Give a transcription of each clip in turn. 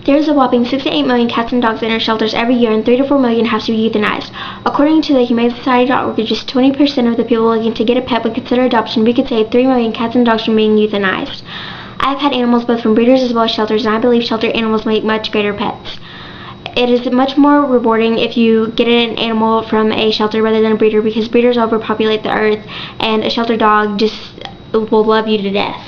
There is a whopping 6 to 8 million cats and dogs in our shelters every year, and 3 to 4 million have to be euthanized. According to the HumaneSociety.org, if just 20% of the people looking to get a pet would consider adoption, we could save 3 million cats and dogs from being euthanized. I've had animals both from breeders as well as shelters, and I believe shelter animals make much greater pets. It is much more rewarding if you get an animal from a shelter rather than a breeder, because breeders overpopulate the earth, and a shelter dog just will love you to death.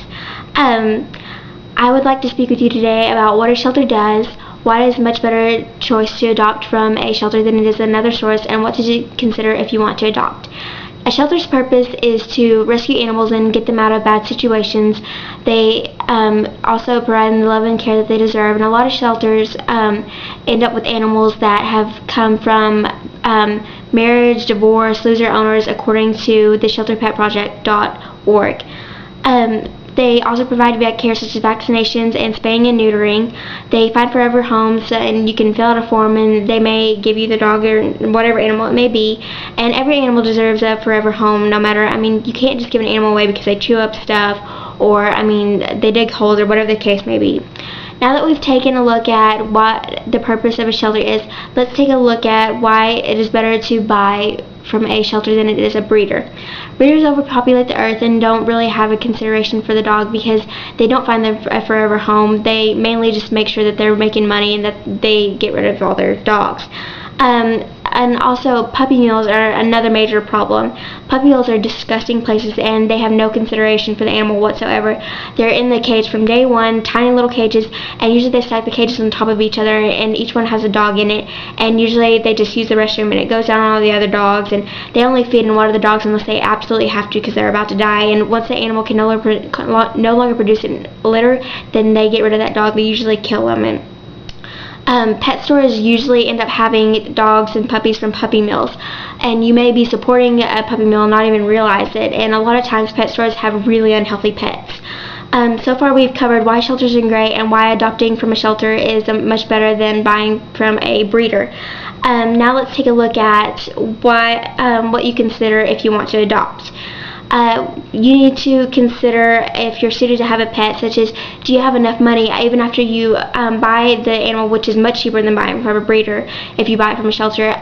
I would like to speak with you today about what a shelter does, why it is a much better choice to adopt from a shelter than it is another source, and what to consider if you want to adopt. A shelter's purpose is to rescue animals and get them out of bad situations. They also provide the love and care that they deserve, and a lot of shelters end up with animals that have come from marriage, divorce, lose their owners, according to the shelterpetproject.org. They also provide vet care such as vaccinations and spaying and neutering. They find forever homes, and you can fill out a form and they may give you the dog or whatever animal it may be. And every animal deserves a forever home, no matter, you can't just give an animal away because they chew up stuff or, they dig holes or whatever the case may be. Now that we've taken a look at what the purpose of a shelter is, let's take a look at why it is better to buy from a shelter than it is a breeder. Breeders overpopulate the earth and don't really have a consideration for the dog because they don't find them a forever home. They mainly just make sure that they're making money and that they get rid of all their dogs. And also, puppy mills are another major problem. Puppy mills are disgusting places, and they have no consideration for the animal whatsoever. They're in the cage from day one, tiny little cages, and usually they stack the cages on top of each other, and each one has a dog in it, and usually they just use the restroom, and it goes down on all the other dogs, and they only feed and water the dogs unless they absolutely have to because they're about to die, and once the animal can no longer produce litter, then they get rid of that dog. They usually kill them. And pet stores usually end up having dogs and puppies from puppy mills, and you may be supporting a puppy mill and not even realize it, and a lot of times pet stores have really unhealthy pets. So far we've covered why shelters are great and why adopting from a shelter is much better than buying from a breeder. Now let's take a look at what you consider if you want to adopt. You need to consider if you're suited to have a pet, such as do you have enough money even after you buy the animal, which is much cheaper than buying from a breeder if you buy it from a shelter.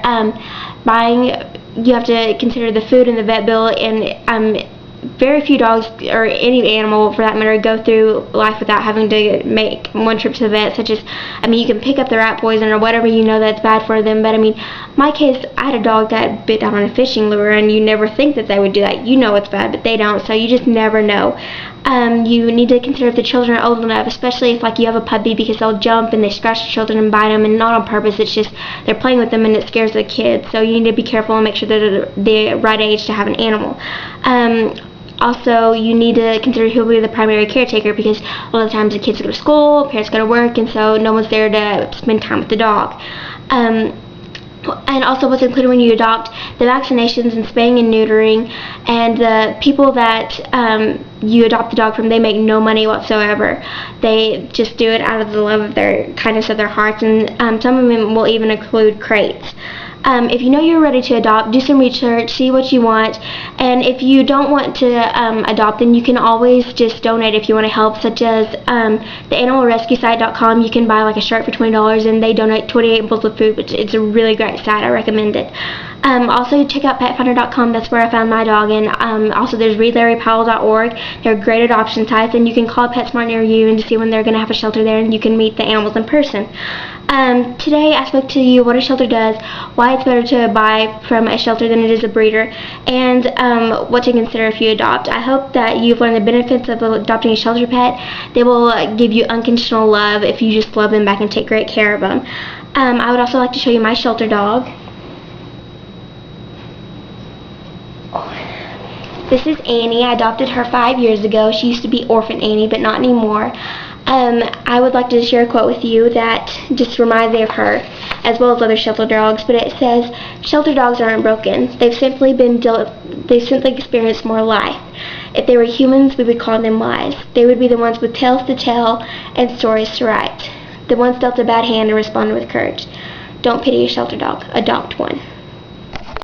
You have to consider the food and the vet bill, and very few dogs or any animal for that matter go through life without having to make one trip to the vet, such as you can pick up the rat poison or whatever that's bad for them, but my case, I had a dog that bit down on a fishing lure, and you never think that they would do that. It's bad, but they don't, so you just never know. You need to consider if the children are old enough, especially if you have a puppy, because they'll jump and they scratch the children and bite them, and not on purpose, it's just they're playing with them and it scares the kids, so you need to be careful and make sure they're the right age to have an animal. Also, you need to consider who will be the primary caretaker, because a lot of times the kids go to school, parents go to work, and so no one's there to spend time with the dog. And also what's included when you adopt: the vaccinations and spaying and neutering, and the people that you adopt the dog from, they make no money whatsoever. They just do it out of the love of their kindness of their hearts, and some of them will even include crates. If you know you're ready to adopt, do some research, see what you want, and if you don't want to adopt, then you can always just donate if you want to help, such as the animalrescuesite.com. You can buy a shirt for $20 and they donate 28 bowls of food, which is a really great site. I recommend it. Also check out petfinder.com. That's where I found my dog, and also there's readlarrypowell.org. They're great adoption sites, and you can call PetSmart near you and to see when they're going to have a shelter there, and you can meet the animals in person. Today I spoke to you what a shelter does, why it's better to buy from a shelter than it is a breeder, and what to consider if you adopt. I hope that you've learned the benefits of adopting a shelter pet. They will give you unconditional love if you just love them back and take great care of them. I would also like to show you my shelter dog. This is Annie. I adopted her 5 years ago. She used to be Orphan Annie, but not anymore. I would like to share a quote with you that just reminds me of her, as well as other shelter dogs, but it says, "Shelter dogs aren't broken. They've simply experienced more life. If they were humans, we would call them wise. They would be the ones with tales to tell and stories to write. The ones dealt a bad hand and responded with courage. Don't pity a shelter dog. Adopt one."